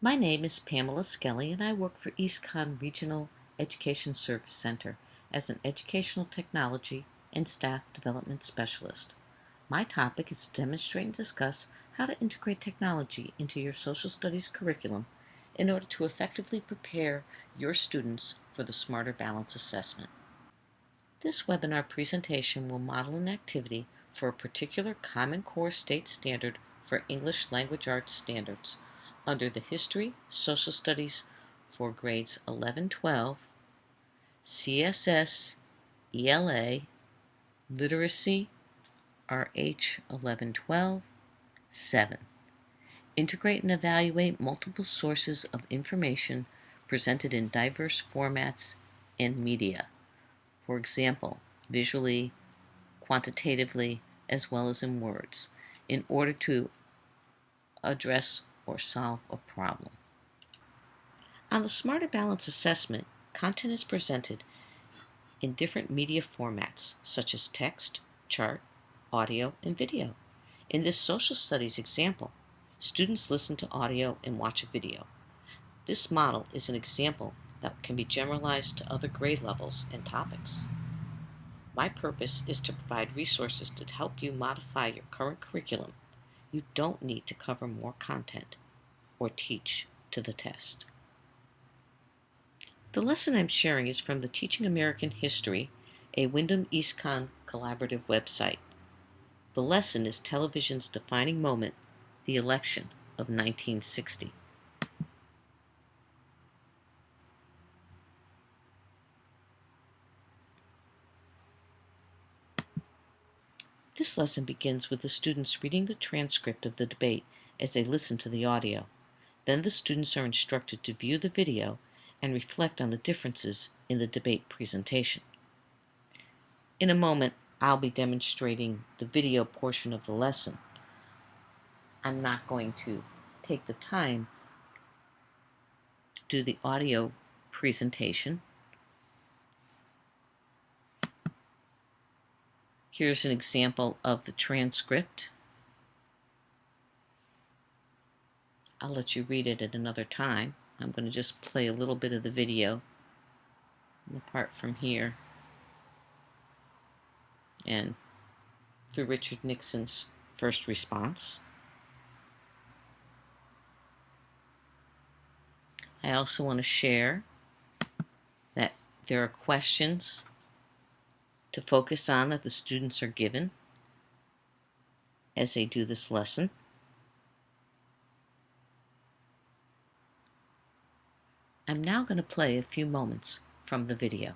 My name is Pamela Skelly and I work for EastCon Regional Education Service Center as an Educational Technology and Staff Development Specialist. My topic is to demonstrate and discuss how to integrate technology into your social studies curriculum in order to effectively prepare your students for the Smarter Balance Assessment. This webinar presentation will model an activity for a particular Common Core state standard for English Language Arts standards under the History, Social Studies for grades 11-12, CSS, ELA, Literacy, RH 11-12, 7. Integrate and evaluate multiple sources of information presented in diverse formats and media. For example, visually, quantitatively, as well as in words, in order to address or solve a problem. On the Smarter Balance Assessment, content is presented in different media formats, such as text, chart, audio, and video. In this social studies example, students listen to audio and watch a video. This model is an example that can be generalized to other grade levels and topics. My purpose is to provide resources to help you modify your current curriculum. You don't need to cover more content or teach to the test. The lesson I'm sharing is from the Teaching American History, a Wyndham EastCon collaborative website. The lesson is television's defining moment, the election of 1960. This lesson begins with the students reading the transcript of the debate as they listen to the audio. Then the students are instructed to view the video and reflect on the differences in the debate presentation. In a moment, I'll be demonstrating the video portion of the lesson. I'm not going to take the time to do the audio presentation. Here's an example of the transcript. I'll let you read it at another time. I'm going to just play a little bit of the video, the part from here, and through Richard Nixon's first response. I also want to share that there are questions to focus on that the students are given as they do this lesson. I'm now going to play a few moments from the video.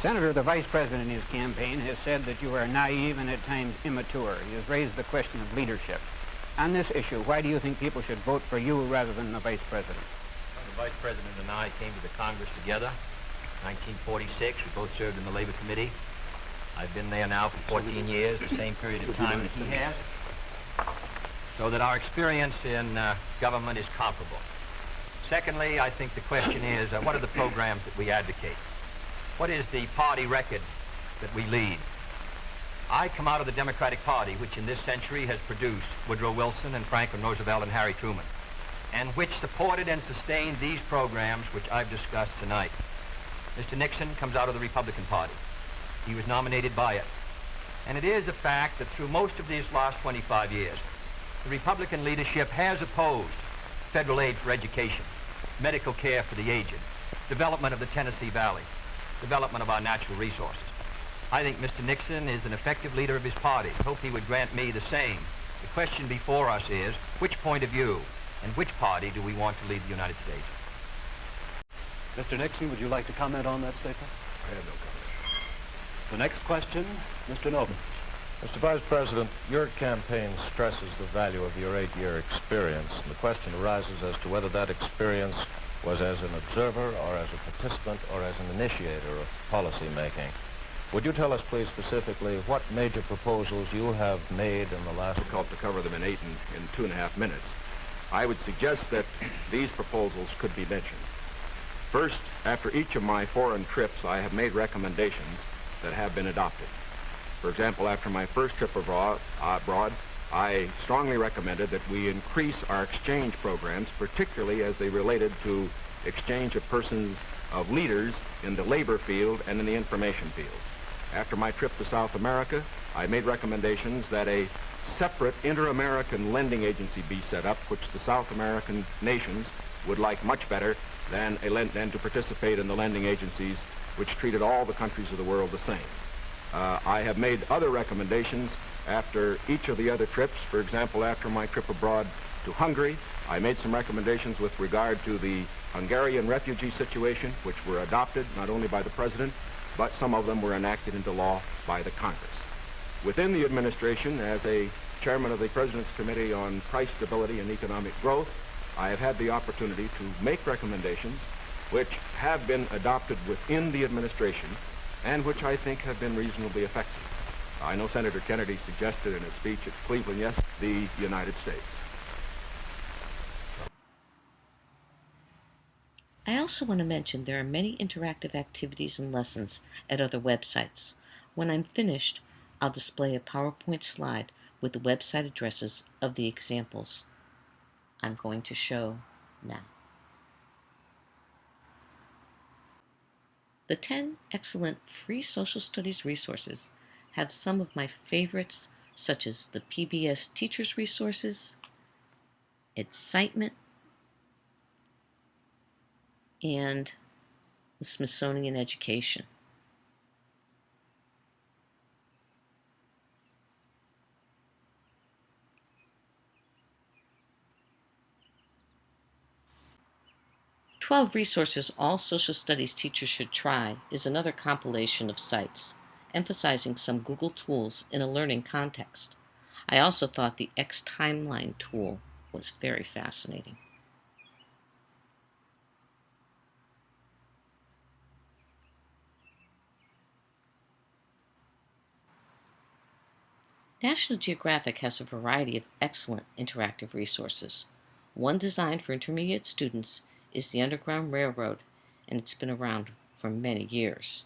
Senator, the Vice President in his campaign has said that you are naive and at times immature. He has raised the question of leadership. On this issue, why do you think people should vote for you rather than the Vice President? Well, the Vice President and I came to the Congress together in 1946. We both served in the Labor Committee. I've been there now for 14 years, the same period of time that he has, so that our experience in government is comparable. Secondly, I think the question is, what are the programs that we advocate? What is the party record that we lead? I come out of the Democratic Party, which in this century has produced Woodrow Wilson and Franklin Roosevelt and Harry Truman, and which supported and sustained these programs which I've discussed tonight. Mr. Nixon comes out of the Republican Party. He was nominated by it. And it is a fact that through most of these last 25 years, the Republican leadership has opposed federal aid for education, medical care for the aged, development of the Tennessee Valley, development of our natural resources. I think Mr. Nixon is an effective leader of his party. I hope he would grant me the same. The question before us is, which point of view and which party do we want to lead the United States? Mr. Nixon, would you like to comment on that statement? I have no comment. The next question, Mr. Novin. Mr. Vice President, your campaign stresses the value of your 8-year experience, and the question arises as to whether that experience was as an observer or as a participant or as an initiator of policy making. Would you tell us, please, specifically what major proposals you have made in the last... Difficult to cover them in 2.5 minutes. I would suggest that these proposals could be mentioned. First, after each of my foreign trips, I have made recommendations that have been adopted. For example, after my first trip abroad, I strongly recommended that we increase our exchange programs, particularly as they related to exchange of persons, of leaders in the labor field and in the information field. After my trip to South America, I made recommendations that a separate inter-American lending agency be set up, which the South American nations would like much better than to participate in the lending agencies which treated all the countries of the world the same. I have made other recommendations after each of the other trips. For example, after my trip abroad to Hungary, I made some recommendations with regard to the Hungarian refugee situation, which were adopted not only by the President, but some of them were enacted into law by the Congress. Within the administration, as a chairman of the President's Committee on Price Stability and Economic Growth, I have had the opportunity to make recommendations which have been adopted within the administration and which I think have been reasonably effective. I know Senator Kennedy suggested in his speech at Cleveland yesterday the United States. I also want to mention there are many interactive activities and lessons at other websites. When I'm finished, I'll display a PowerPoint slide with the website addresses of the examples I'm going to show now. The 10 excellent free social studies resources have some of my favorites, such as the PBS Teachers Resources, Excitement, and the Smithsonian Education. "12 Resources All Social Studies Teachers Should Try" is another compilation of sites, emphasizing some Google tools in a learning context. I also thought the X Timeline tool was very fascinating. National Geographic has a variety of excellent interactive resources. One designed for intermediate students is the Underground Railroad, and it's been around for many years.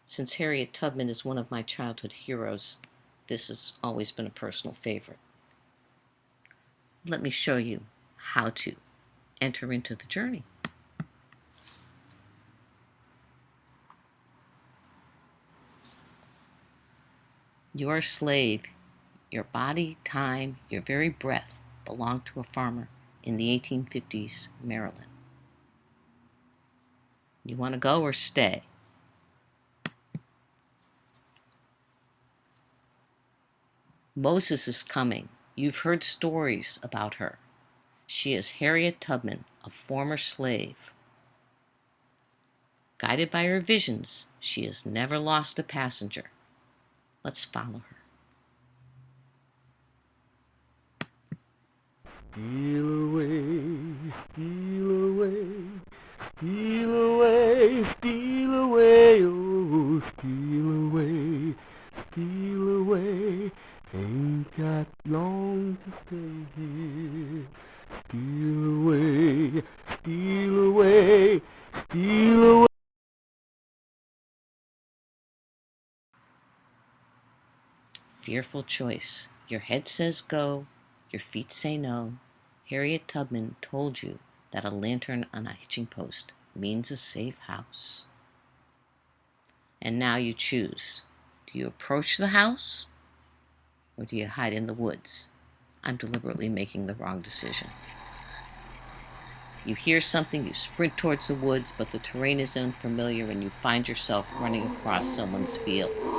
Since Harriet Tubman is one of my childhood heroes, this has always been a personal favorite. Let me show you how to enter into the journey. You're a slave. Your body, time, your very breath belonged to a farmer in the 1850s Maryland. You want to go or stay? Moses is coming. You've heard stories about her. She is Harriet Tubman, a former slave. Guided by her visions, she has never lost a passenger. Let's follow her. Steal away, steal away, steal away, steal away, oh, steal away, steal away. Ain't got long to stay here. Steal away, steal away, steal away. Fearful choice. Your head says go, your feet say no. Harriet Tubman told you that a lantern on a hitching post means a safe house. And now you choose. Do you approach the house or do you hide in the woods? I'm deliberately making the wrong decision. You hear something, you sprint towards the woods, but the terrain is unfamiliar and you find yourself running across someone's fields.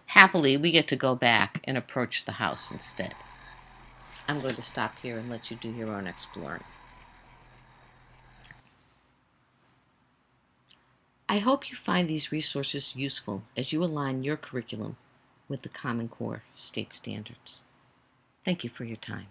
Happily, we get to go back and approach the house instead. I'm going to stop here and let you do your own exploring. I hope you find these resources useful as you align your curriculum with the Common Core state standards. Thank you for your time.